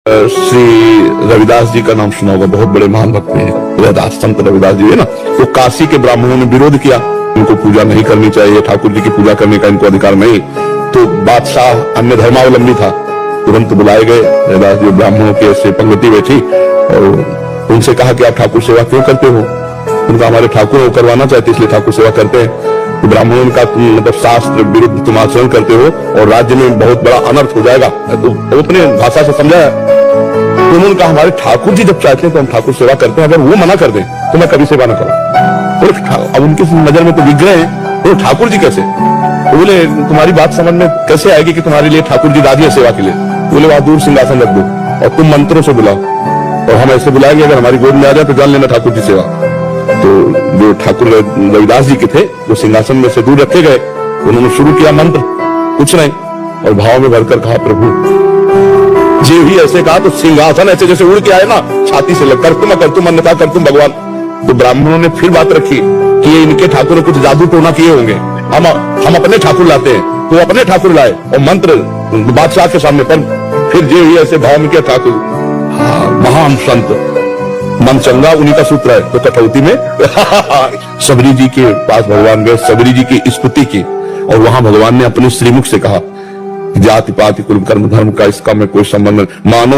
श्री रविदास जी का नाम सुना होगा, बहुत बड़े महान भक्त हैं रविदास, संत रविदास जी है ना। तो काशी के ब्राह्मणों ने विरोध किया, इनको पूजा नहीं करनी चाहिए, ठाकुर जी की पूजा करने का इनको अधिकार नहीं। तो बादशाह अन्य धर्मावलंबी था, तुरंत बुलाए गए रविदास जी, ब्राह्मणों की ऐसे पंक्ति बैठी और उनसे कहा कि आप ठाकुर सेवा क्यों करते हो? उनका हमारे ठाकुर वो करवाना चाहते इसलिए ठाकुर सेवा करते हैं। तो ब्राह्मणों का मतलब शास्त्र विरुद्ध तुम आचरण करते हो और राज्य में बहुत बड़ा अनर्थ हो जाएगा। तो अपने भाषा से समझाया। तो उन्होंने कहा हमारे ठाकुर जी जब चाहते हैं तो हम ठाकुर सेवा करते हैं, अगर वो मना कर दें तो मैं कभी सेवा न करूं। अब उनकी नजर में तो विग्रह हैं, तो ठाकुर जी कैसे? तो बोले तुम्हारी बात समझ में कैसे आएगी कि तुम्हारे लिए ठाकुर जी राजी है सेवा के लिए? बोले वहां दूर सिंहासन रख दो और तुम मंत्रों से बुलाओ और हम ऐसे बुलाएंगे, अगर हमारी गोद में आ जाए तो जान लेना ठाकुर जी सेवा। तो जो ठाकुर रविदास जी के थे वो सिंहासन में से दूर रखे गए, उन्होंने शुरू किया मंत्र, कुछ नहीं, और भाव में भरकर कहा प्रभु जी भी ऐसे कहा तो सिंहासन ऐसे जैसे उड़ के आए ना, छाती से कर तुम अन्यथा कर तुम भगवान। तो ब्राह्मणों ने फिर बात रखी कि ये इनके ठाकुर कुछ जादू टोना किए होंगे, हम अपने ठाकुर लाते हैं। तो अपने ठाकुर लाए और मंत्र बादशाह के सामने, पर फिर जी भी ऐसे भाव में किया ठाकुर महान संत मन चंगा उन्हीं का सूत्र है। तो कटौती में सबरी जी के पास भगवान गए, सबरी जी की स्तुति की और वहां भगवान ने अपने श्रीमुख से कहा जाति पाति कुल कर्म धर्म का इसका में कोई संबंध नहीं, मानो